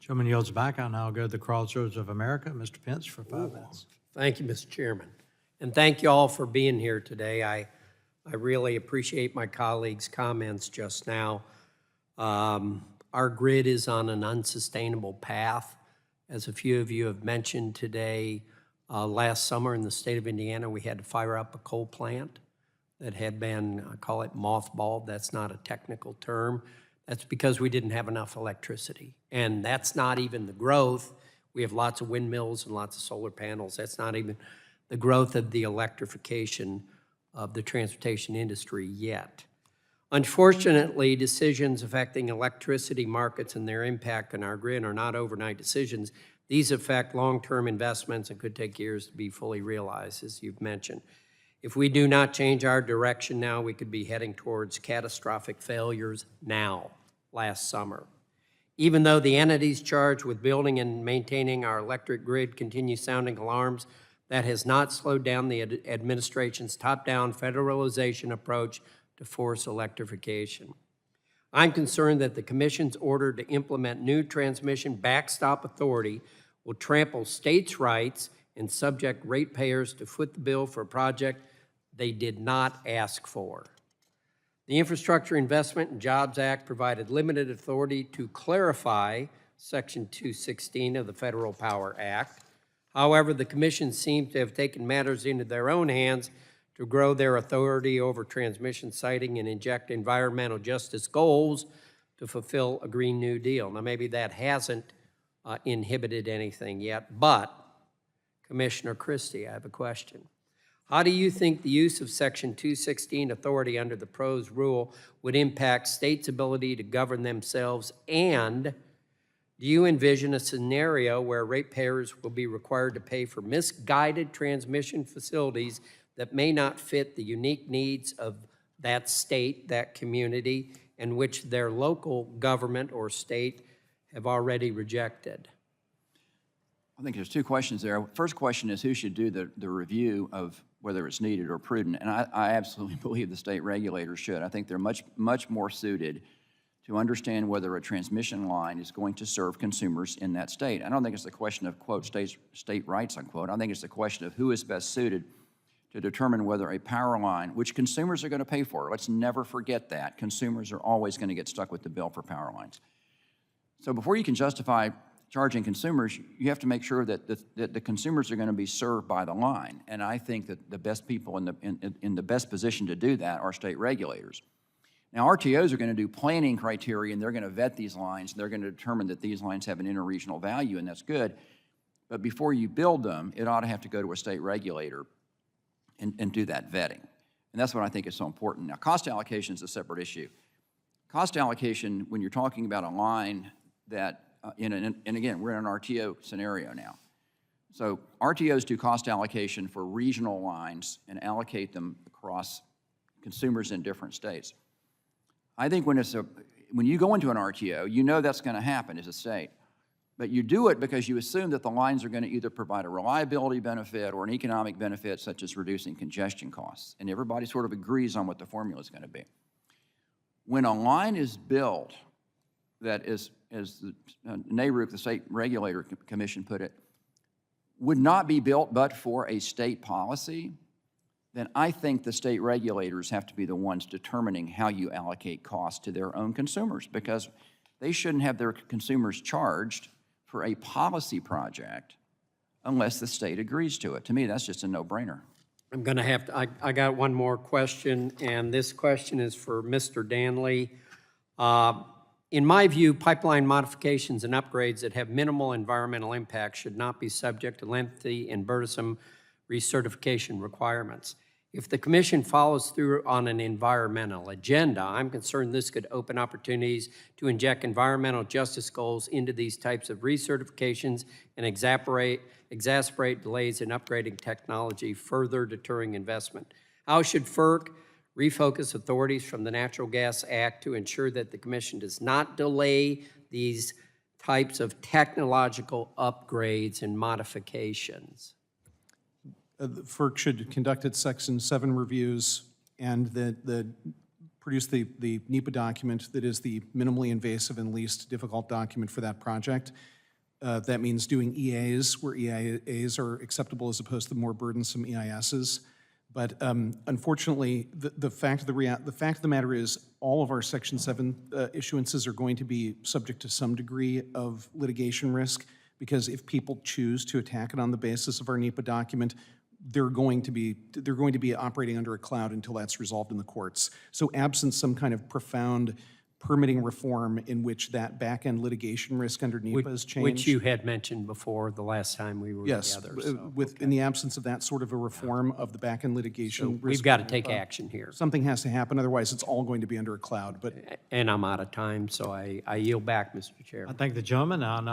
Gentleman yields back. I'll now go to the Crossroads of America. Mr. Pence for 5 minutes. Thank you, Mr. Chairman. And thank you all for being here today. I really appreciate my colleagues' comments just now. Our grid is on an unsustainable path. As a few of you have mentioned today, last summer in the state of Indiana, we had to fire up a coal plant that had been, I call it mothballed. That's not a technical term. That's because we didn't have enough electricity. And that's not even the growth. We have lots of windmills and lots of solar panels. That's not even the growth of the electrification of the transportation industry yet. Unfortunately, decisions affecting electricity markets and their impact on our grid are not overnight decisions. These affect long-term investments and could take years to be fully realized, as you've mentioned. If we do not change our direction now, we could be heading towards catastrophic failures now, last summer. Even though the entities charged with building and maintaining our electric grid continue sounding alarms, that has not slowed down the administration's top-down federalization approach to force electrification. I'm concerned that the Commission's order to implement new transmission backstop authority will trample states' rights and subject ratepayers to foot the bill for a project they did not ask for. The Infrastructure Investment and Jobs Act provided limited authority to clarify Section 216 of the Federal Power Act. However, the Commission seems to have taken matters into their own hands to grow their authority over transmission siting and inject environmental justice goals to fulfill a Green New Deal. Now, maybe that hasn't inhibited anything yet, but Commissioner Christie, I have a question. How do you think the use of Section 216 authority under the PROS rule would impact states' ability to govern themselves? And do you envision a scenario where ratepayers will be required to pay for misguided transmission facilities that may not fit the unique needs of that state, that community, and which their local government or state have already rejected? I think there's two questions there. First question is who should do the review of whether it's needed or prudent, and I absolutely believe the state regulators should. I think they're much more suited to understand whether a transmission line is going to serve consumers in that state. I don't think it's a question of, quote, state rights, unquote. I think it's a question of who is best suited to determine whether a power line, which consumers are going to pay for, let's never forget that. Consumers are always going to get stuck with the bill for power lines. So before you can justify charging consumers, you have to make sure that the consumers are going to be served by the line. And I think that the best people in the best position to do that are state regulators. Now, RTOs are going to do planning criteria, and they're going to vet these lines. They're going to determine that these lines have an interregional value, and that's good. But before you build them, it ought to have to go to a state regulator and do that vetting. And that's what I think is so important. Now, cost allocation is a separate issue. Cost allocation, when you're talking about a line that, and again, we're in an RTO scenario now. So RTOs do cost allocation for regional lines and allocate them across consumers in different states. I think when you go into an RTO, you know that's going to happen as a state. But you do it because you assume that the lines are going to either provide a reliability benefit or an economic benefit, such as reducing congestion costs. And everybody sort of agrees on what the formula is going to be. When a line is built that is, as the NARUC, the State Regulator Commission put it, would not be built but for a state policy, then I think the state regulators have to be the ones determining how you allocate costs to their own consumers, because they shouldn't have their consumers charged for a policy project unless the state agrees to it. To me, that's just a no-brainer. I'm going to have to, I got one more question, and this question is for Mr. Danley. In my view, pipeline modifications and upgrades that have minimal environmental impact should not be subject to lengthy and burdensome recertification requirements. If the Commission follows through on an environmental agenda, I'm concerned this could open opportunities to inject environmental justice goals into these types of recertifications and exacerbate delays in upgrading technology, further deterring investment. How should FERC refocus authorities from the Natural Gas Act to ensure that the Commission does not delay these types of technological upgrades and modifications? FERC should conduct its Section 7 reviews and produce the NEPA document that is the minimally invasive and least difficult document for that project. That means doing EAs where EIAs are acceptable as opposed to the more burdensome EISs. But unfortunately, the fact of the matter is all of our Section 7 issuances are going to be subject to some degree of litigation risk, because if people choose to attack it on the basis of our NEPA document, they're going to be operating under a cloud until that's resolved in the courts. So absent some kind of profound permitting reform in which that back-end litigation risk under NEPA is changed. Which you had mentioned before the last time we were Yes, together. So in the absence of that sort of a reform of the back-end litigation risk. we've got to take action here. Something has to happen, otherwise it's all going to be under a cloud. But And I'm out of time, so I yield back, Mr. Chair. I thank the gentleman. I'll now